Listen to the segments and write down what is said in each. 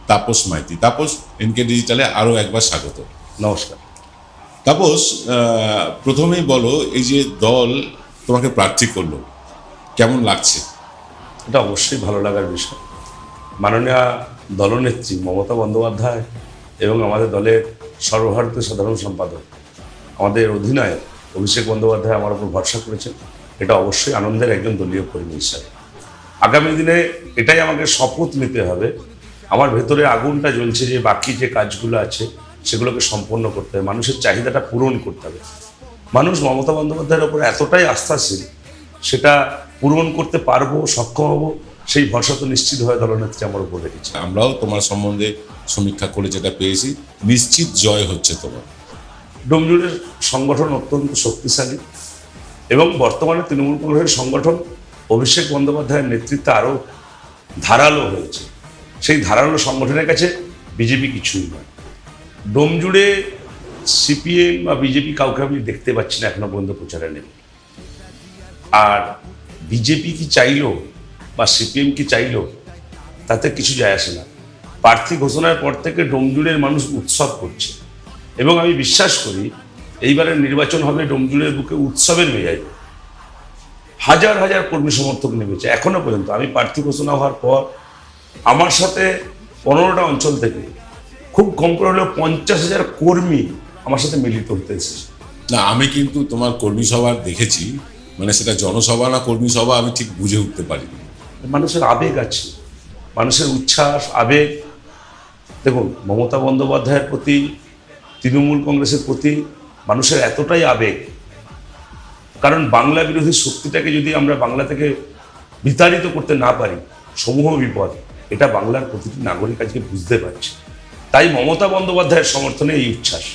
Tapas Maiti. Tapas, NK ডিজিটালে আরো একবার স্বাগত। নমস্কার। তাপস, প্রথমেই বলো, এই যে দল তোমাকে প্রার্থী করলো, কেমন লাগছে? এটা অবশ্যই ভালো লাগার বিষয়। মাননীয় দলনেত্রী মমতা বন্দ্যোপাধ্যায় এবং আমাদের দলের সর্বভারতীয় সাধারণ সম্পাদক, আমাদের অধিনায়ক অভিষেক বন্দ্যোপাধ্যায় আমার উপর ভরসা করেছেন। এটা অবশ্যই আনন্দের একজন দলীয় কর্মী হিসাবে। আগামী দিনে এটাই আমাকে শপথ নিতে হবে, আমার ভেতরে আগুনটা জ্বলছে যে বাকি যে কাজগুলো আছে সেগুলোকে সম্পন্ন করতে হবে, মানুষের চাহিদাটা পূরণ করতে হবে। মানুষ মমতা বন্দ্যোপাধ্যায়ের ওপর এতটাই আস্থাশীল, সেটা পূরণ করতে পারবো, সক্ষম হব, সেই ভরসা তো নিশ্চিতভাবে দলনেত্রী আমার উপর রেখেছে। আমরাও তোমার সম্বন্ধে সমীক্ষা করে যেটা পেয়েছি, নিশ্চিত জয় হচ্ছে তোমার। ডোমজুড়ের সংগঠন অত্যন্ত শক্তিশালী এবং বর্তমানে তৃণমূল কংগ্রেসের সংগঠন অভিষেক বন্দ্যোপাধ্যায়ের নেতৃত্বে আরও ধারালো হয়েছে। সেই ধারালো সংগঠনের কাছে বিজেপি কিছুই নয়। ডোমজুড়ে সিপিএম বা বিজেপি কাউকে আমি দেখতে পাচ্ছি না এখনো পর্যন্ত প্রচারে নেই। আর বিজেপি কি চাইলো বা সিপিএম কি চাইলো তাতে কিছু যায় আসে না। প্রার্থী ঘোষণার পর থেকে ডোমজুড়ের মানুষ উৎসব করছে এবং আমি বিশ্বাস করি এইবারের নির্বাচন হবে ডোমজুড়ের বুকে উৎসবের মেজাজে। হাজার হাজার কর্মী সমর্থক নেমেছে এখনো পর্যন্ত। আমি প্রার্থী ঘোষণা হওয়ার পর আমার সাথে 15টা অঞ্চল থেকে খুব কম করে হলেও 50,000 কর্মী আমার সাথে মিলিত হতে এসেছে। না, আমি কিন্তু তোমার কর্মী সভা দেখেছি, মানে সেটা জনসভা না কর্মী সভা আমি ঠিক বুঝে উঠতে পারিনি। মানুষের আবেগ আছে, মানুষের উচ্ছ্বাস, আবেগ। দেখুন, মমতা বন্দ্যোপাধ্যায়ের প্রতি, তৃণমূল কংগ্রেসের প্রতি মানুষের এতটাই আবেগ, কারণ বাংলা বিরোধী শক্তিটাকে যদি আমরা বাংলা থেকে বিতাড়িত করতে না পারি, সমূহ বিপদ। এটা বাংলার প্রতিটি নাগরিক আজকে বুঝতে পারছে। তাই মমতা বন্দ্যোপাধ্যায়ের সমর্থনে এই উচ্ছ্বাস।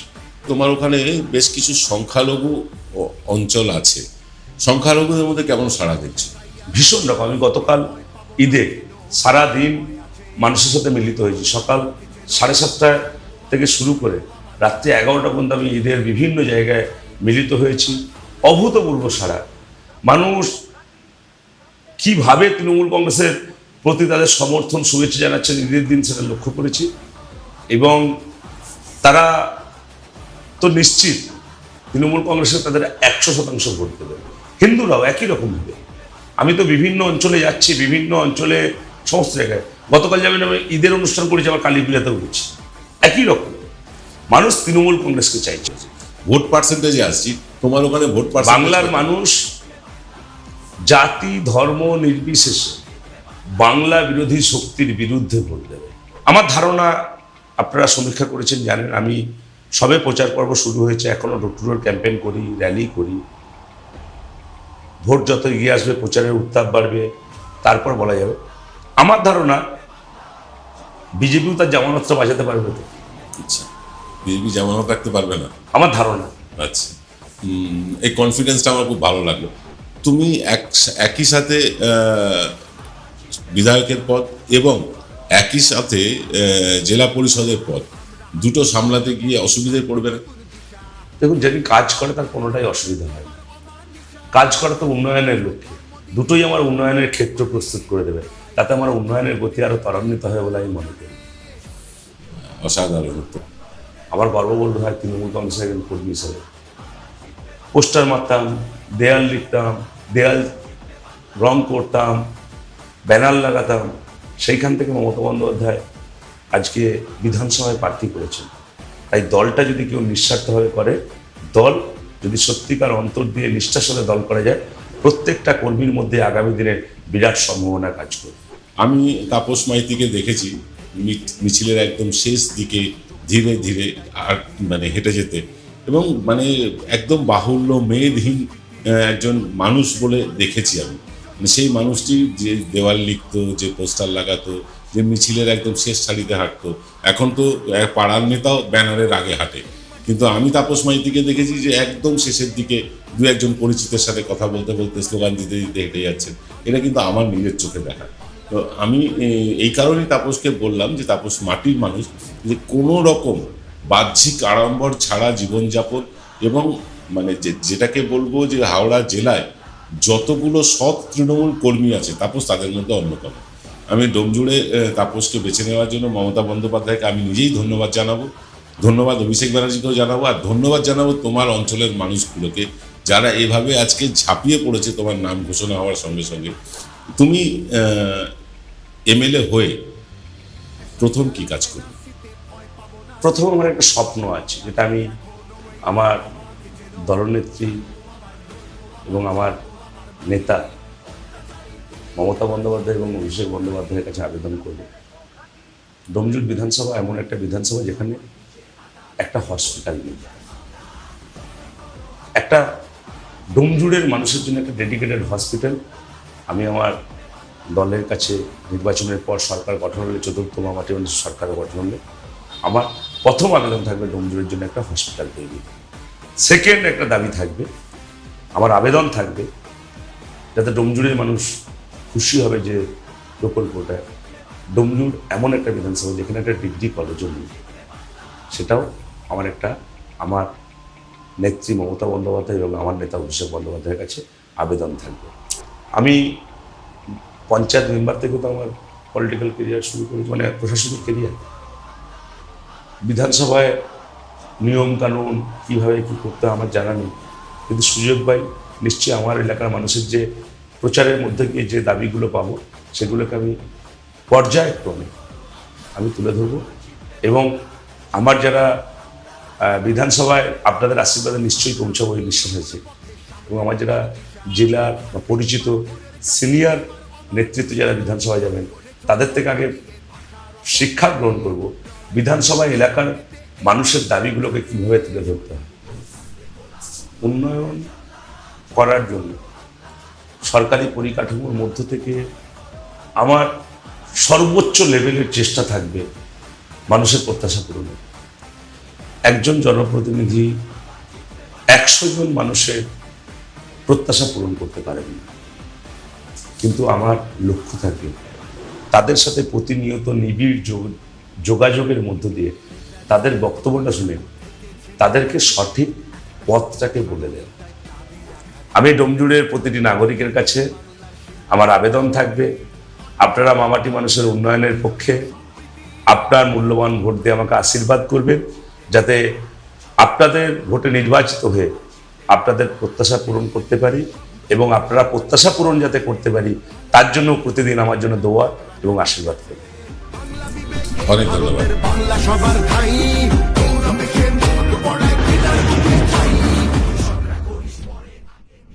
তোমার ওখানে বেশ কিছু সংখ্যালঘু অঞ্চল আছে, সংখ্যালঘুদের মধ্যে কেমন সাড়া দিচ্ছে? ভীষণ রকম। আমি গতকাল ঈদে সারাদিন মানুষের সাথে মিলিত হয়েছি। সকাল 7:30 থেকে শুরু করে রাত্রি 11টা পর্যন্ত আমি ঈদের বিভিন্ন জায়গায় মিলিত হয়েছি। অভূতপূর্ব সাড়া। মানুষ কিভাবে তৃণমূল কংগ্রেসের প্রতি তাদের সমর্থন, শুভেচ্ছা জানাচ্ছেন ঈদের দিন, সেটা লক্ষ্য করেছি। এবং তারা তো নিশ্চিত তৃণমূল কংগ্রেসের তাদের 100% ভোট দেবে। হিন্দুরাও একই রকমভাবে। আমি তো বিভিন্ন অঞ্চলে যাচ্ছি, বিভিন্ন অঞ্চলে সমস্ত জায়গায়। গতকাল যেমন আমি ঈদের অনুষ্ঠান করেছি, আবার কালী পূজাতেও গেছি। একই রকম মানুষ তৃণমূল কংগ্রেসকে চাইছে। ভোট পার্সেন্টেজে আসছি, তোমার ওখানে ভোট পার্সেন্টেজ? বাংলার মানুষ জাতি ধর্ম নির্বিশেষে বাংলা বিরোধী শক্তির বিরুদ্ধে ভোট দেবে। আমার ধারণা, আপনারা সমীক্ষা করেছেন জানেন, আমি সবে প্রচার পর্ব শুরু হয়েছে, এখনো ডোর টু ডোর ক্যাম্পেইন করি, র্যালি করি। ভোট যত এগিয়ে আসবে প্রচারের উত্তাপ বাড়বে, তারপর বলা যাবে। আমার ধারণা বিজেপিও তার জামানতটা বাঁচাতে পারবে তো। আচ্ছা, বিজেপি জামানত রাখতে পারবে না আমার ধারণা। আচ্ছা, এই কনফিডেন্সটা আমার খুব ভালো লাগলো। তুমি একই সাথে বিধায়কের পদ এবং একই সাথে জেলা পরিষদের পদ, দুটো সামলাতে গিয়ে অসুবিধায় পড়বে না? দেখুন, যদি কাজ করে তার কোনোটাই অসুবিধা হয় না। কাজ করা তো উন্নয়নের লক্ষ্যে, দুটোই আমার উন্নয়নের ক্ষেত্র প্রস্তুত করে দেবে। তাতে আমার উন্নয়নের গতি আরও ত্বরান্বিত হয় বলে আমি মনে করি। অসাধারণ। আমার গর্ববোধ হয় তৃণমূল কংগ্রেসের একজন কর্মী হিসেবে। পোস্টার মারতাম, দেয়াল লিখতাম, দেয়াল রং করতাম, ব্যানার লাগাতাম। সেইখান থেকে মমতা বন্দ্যোপাধ্যায় আজকে বিধানসভায় প্রার্থী করেছেন। তাই দলটা যদি কেউ নিঃস্বার্থভাবে করে, দল যদি সত্যিকার অন্তর দিয়ে নিষ্ঠার সাথে দল করা যায়, প্রত্যেকটা কর্মীর মধ্যে আগামী দিনে বিরাট সম্ভাবনা কাজ করবে। আমি তাপস মাইতিকে দেখেছি মিছিলের একদম শেষ দিকে ধীরে ধীরে আর মানে হেঁটে যেতে, এবং মানে একদম বাহুল্য মেদহীন একজন মানুষ বলে দেখেছি আমি। সেই মানুষটি যে দেওয়াল লিখতো, যে পোস্টার লাগাতো, যে মিছিলের একদম শেষ সারিতে হাঁটতো, এখন তো পাড়ার নেতাও ব্যানারের আগে হাঁটে, কিন্তু আমি তাপস মাইতিকে দেখেছি যে একদম শেষের দিকে দু একজন পরিচিতের সাথে কথা বলতে বলতে, স্লোগান দিতে দিতে হেঁটে যাচ্ছেন। এটা কিন্তু আমার নিজের চোখে দেখা। তো আমি এই কারণেই তাপসকে বললাম যে তাপস মাটির মানুষ, যে কোনো রকম বাহ্যিক আড়ম্বর ছাড়া জীবনযাপন, এবং মানে যেটাকে বলবো যে হাওড়া জেলায় যতগুলো সৎ তৃণমূল কর্মী আছে তাপস তাদের মধ্যে অন্যতম। আমি ডোমজুড়ে তাপসকে বেছে নেওয়ার জন্য মমতা বন্দ্যোপাধ্যায়কে আমি নিজেই ধন্যবাদ জানাবো, ধন্যবাদ অভিষেক ব্যানার্জিকেও জানাবো, আর ধন্যবাদ জানাবো তোমার অঞ্চলের মানুষগুলোকে যারা এভাবে আজকে ঝাঁপিয়ে পড়েছে তোমার নাম ঘোষণা হওয়ার সঙ্গে সঙ্গে। তুমি এমএলএ হয়ে প্রথম কি কাজ করবে? প্রথম আমার একটা স্বপ্ন আছে, যেটা আমি আমার দলনেত্রী এবং আমার নেতা মমতা বন্দ্যোপাধ্যায় এবং অভিষেক বন্দ্যোপাধ্যায়ের কাছে আবেদন করব। ডোমজুড় বিধানসভা এমন একটা বিধানসভা যেখানে একটা হসপিটাল নেই, একটা ডোমজুড়ের মানুষের জন্য একটা ডেডিকেটেড হসপিটাল। আমি আমার দলের কাছে নির্বাচনের পর সরকার গঠন হলে, চতুর্থ মামাটি সরকার গঠন হলে, আমার প্রথম আবেদন থাকবে ডোমজুড়ের জন্য একটা হসপিটাল তৈরি। সেকেন্ড একটা দাবি থাকবে, আমার আবেদন থাকবে যাতে ডোমজুড়ের মানুষ খুশি হবে যে প্রকল্পটা, ডোমজুড় এমন একটা বিধানসভা যেখানে একটা ডিগ্রি কলেজও নেই, সেটাও আমার নেত্রী মমতা বন্দ্যোপাধ্যায় এবং আমার নেতা অভিষেক বন্দ্যোপাধ্যায়ের কাছে আবেদন থাকবে। আমি পঞ্চায়েত মেম্বার থেকে তো আমার পলিটিক্যাল কেরিয়ার শুরু করেছি, মানে প্রশাসনিক কেরিয়ার। বিধানসভায় নিয়মকানুন কীভাবে কী করতে আমার জানা নেই, কিন্তু সুযোগ পাই নিশ্চয়ই আমার এলাকার মানুষের যে প্রচারের মধ্যে গিয়ে যে দাবিগুলো পাবো সেগুলোকে আমি পর্যায়ক্রমে আমি তুলে ধরবো। এবং আমার যারা বিধানসভায় আপনাদের আশীর্বাদে নিশ্চয়ই পৌঁছাবো এই বিশ্বাস আছে, এবং আমার যারা জেলার বা পরিচিত সিনিয়র নেতৃত্ব যারা বিধানসভায় যাবেন তাদের থেকে আগে শিক্ষা গ্রহণ করব বিধানসভা এলাকার মানুষের দাবিগুলোকে কীভাবে তুলে ধরতে হয়। উন্নয়ন করার জন্য সরকারি পরিকাঠামোর মধ্য থেকে আমার সর্বোচ্চ লেভেলের চেষ্টা থাকবে মানুষের প্রত্যাশা পূরণে। একজন জনপ্রতিনিধি 100 জন মানুষের প্রত্যাশা পূরণ করতে পারেন না, কিন্তু আমার লক্ষ্য থাকে তাদের সাথে প্রতিনিয়ত নিবিড় যোগাযোগের মধ্য দিয়ে তাদের বক্তব্যটা শুনে তাদেরকে সঠিক পথটাকে বলে দেয়। আমি ডোমজুড়ের প্রতিটি নাগরিকের কাছে আমার আবেদন থাকবে, আপনারা মামাটি মানুষের উন্নয়নের পক্ষে আপনার মূল্যবান ভোট দিয়ে আমাকে আশীর্বাদ করবেন, যাতে আপনাদের ভোটে নির্বাচিত হয়ে আপনাদের প্রত্যাশা পূরণ করতে পারি, এবং আপনারা প্রত্যাশা পূরণ যাতে করতে পারি তার জন্য প্রতিদিন আমার জন্য দোয়া এবং আশীর্বাদ করবেন। অনেক ধন্যবাদ। বাংলা সবার ঠাঁই